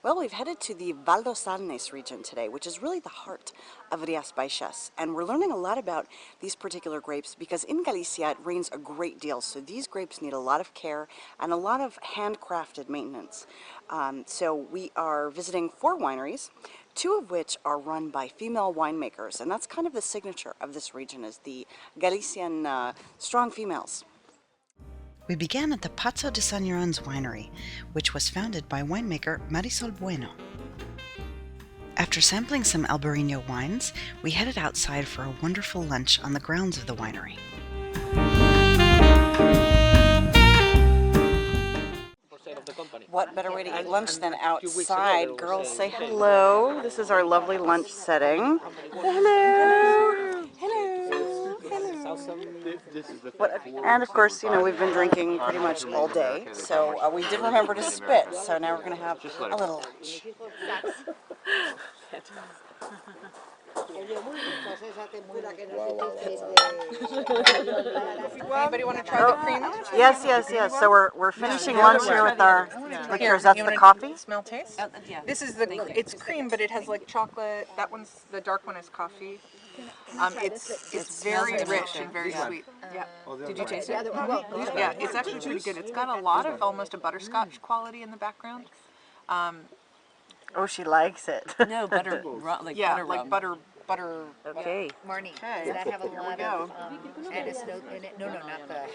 Well, we've headed to the Salnes region today, which is really the heart of Rias Baixas, and we're learning a lot about these particular grapes because in Galicia it rains a great deal, so these grapes need a lot of care and a lot of handcrafted maintenance. So we are visiting 4 wineries, 2 of which are run by female winemakers, and that's kind of the signature of this region, is the Galician strong females. We began at the Pazo de Señoráns winery, which was founded by winemaker Marisol Bueno. After sampling some Albariño wines, we headed outside for a wonderful lunch on the grounds of the winery. What better way to eat lunch than outside? Girls, say hello. This is our lovely lunch setting. Hello! Hello! And of course, you know, we've been drinking pretty much all day, so we did remember to spit, so now we're going to have a little lunch. Anybody want to try the cream? Yes, yes, yes. So we're finishing lunch here with our liqueurs. That's the coffee? Smell taste? This is it's cream, but it has like chocolate. That one's, the dark one is coffee. It's very rich and very sweet. Yeah. Did you taste it? Yeah, it's actually pretty good. It's got a lot of almost a butterscotch quality in the background. Oh, she likes it. No, butter, like yeah, butter like rum. butter. Okay. Marnie, Okay. does that have a lot of anisnote in it? No, not the...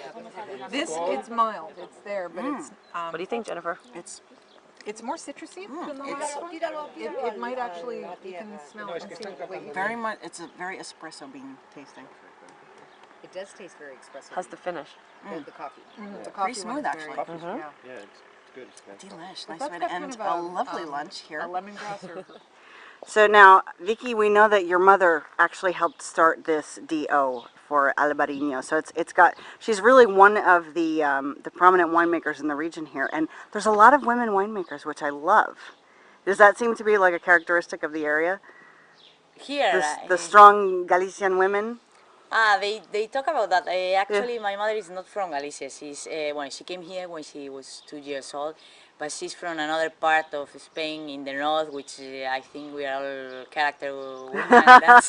This, it's mild. It's there, but it's... What do you think, Jennifer? It's more citrusy than the last one. It might actually, you can smell it. Very much, it's a very espresso bean tasting. It does taste very espresso. How's the finish? The coffee. The coffee Pretty smooth, one is actually. very, yeah. Yeah, it's good. It's Delish. But Nice way that's to end kind of a lovely lunch here. A lemongrass or... So now, Vicky, we know that your mother actually helped start this D.O. for Albariño. So she's really one of the prominent winemakers in the region here, and there's a lot of women winemakers, which I love. Does that seem to be like a characteristic of the area? Here, The strong Galician women? they talk about that. Actually, my mother is not from Galicia. She's she came here when she was 2 years old, but she's from another part of Spain in the north, which I think we are all character women. That's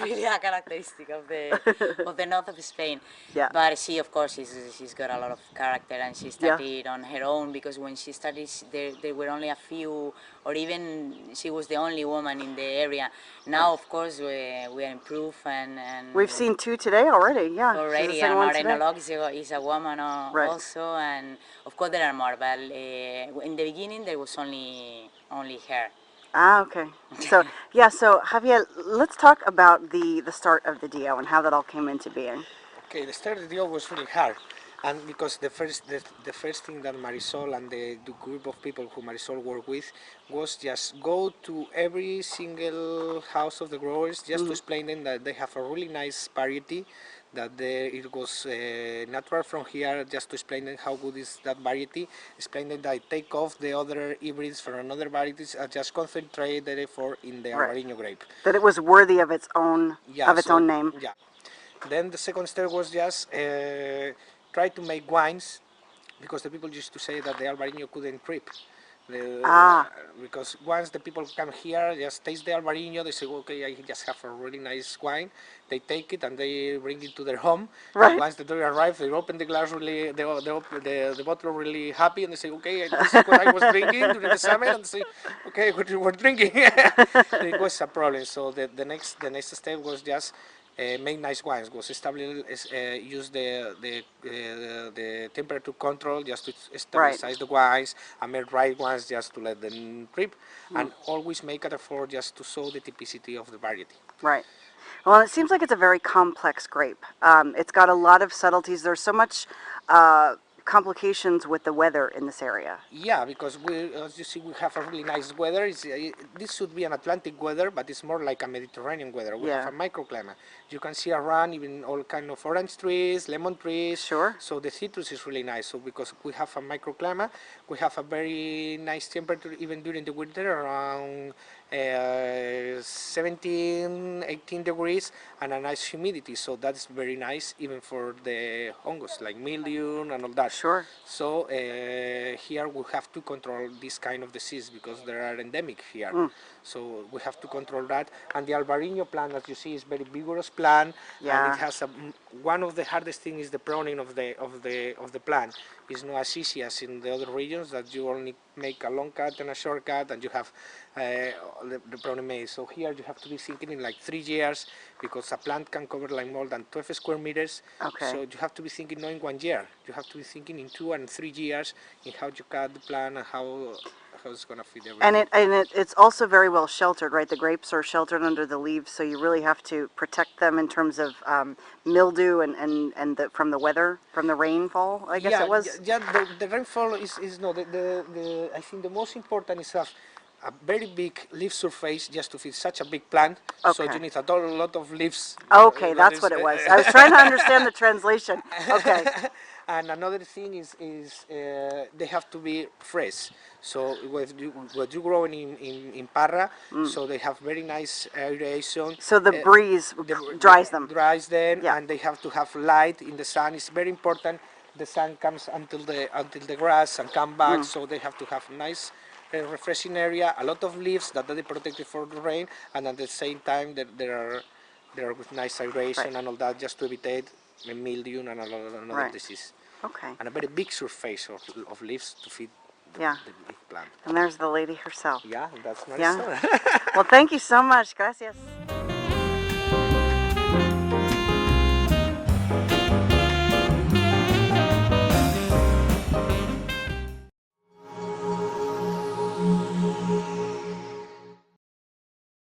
really a characteristic of the north of Spain. Yeah. But she, of course, she's got a lot of character, and she studied on her own, because when she studied, there were only a few, or even she was the only woman in the area. Now, of course, we are improved, and We've seen 2 today already, yeah. already, and our enologue is a woman also, and of course there are more, but in the beginning there was only her. Ah, okay. So, yeah, so Javier, let's talk about the start of the D.O. and how that all came into being. Okay, the start of the deal was really hard, and because the first thing that Marisol and the group of people who Marisol worked with was just go to every single house of the growers just to explain them that they have a really nice variety, that it was natural from here, just to explain them how good is that variety, explain them that I take off the other hybrids from another varieties and just concentrate the effort in the Albariño grape. That it was worthy of its own own name. Yeah. Then the second step was just try to make wines, because the people used to say that the Albariño couldn't creep. Because once the people come here, just taste the Albariño, they say, okay, I just have a really nice wine. They take it and they bring it to their home. Right. Once they arrive, they open the glass really, the bottle really happy, and they say, okay, this is what I was drinking during the summer, and they say, okay, what you were drinking. It was a problem. So the next step was just make nice wines, was use the temperature control just to stabilize the wines, and make right ones just to let them drip, and always make an effort just to show the typicity of the variety. Right. Well, it seems like it's a very complex grape. It's got a lot of subtleties. There's so much complications with the weather in this area. Yeah, because as you see, we have a really nice weather. This should be an Atlantic weather, but it's more like a Mediterranean weather. We have a microclimate. You can see around even all kind of orange trees, lemon trees. Sure. So the citrus is really nice. So because we have a microclimate, we have a very nice temperature even during the winter, around 17, 18 degrees and a nice humidity. So that's very nice even for the fungus like mildew and all that. Sure. So here we have to control this kind of disease because they are endemic here. So we have to control that. And the Albariño plant, as you see, is very vigorous plant, and it has one of the hardest things is the pruning of the plant. It's not as easy as in the other regions that you only make a long cut and a short cut, and you have the pruning made. So here you have to be thinking in like 3 years because a plant can cover like more than 12 square meters. Okay. So you have to be thinking not in 1 year. You have to be thinking in 2 and 3 years in how you cut the plant and how it's gonna fit everything. And it's also very well sheltered, right? The grapes are sheltered under the leaves, so you really have to protect them in terms of mildew and from the weather, from the rainfall, I guess it was. Yeah, the rainfall is no, I think the most important is have a very big leaf surface just to fit such a big plant. So Okay. you need a lot of leaves. Okay, that's what it was. I was trying to understand the translation. Okay. And another thing is they have to be fresh. So what you grow in Parra, so they have very nice aeration. So the breeze dries them. Dries them, Yeah. and they have to have light in the sun. It's very important. The sun comes until the grass and come back, so they have to have nice refreshing area, a lot of leaves that they protected for the rain, and at the same time there are with nice aeration and all that, just to evitate the mildew and another disease. Okay. And a very big surface of leaves to feed the big plant. And there's the lady herself. Yeah, that's nice. Yeah. Well, thank you so much. Gracias.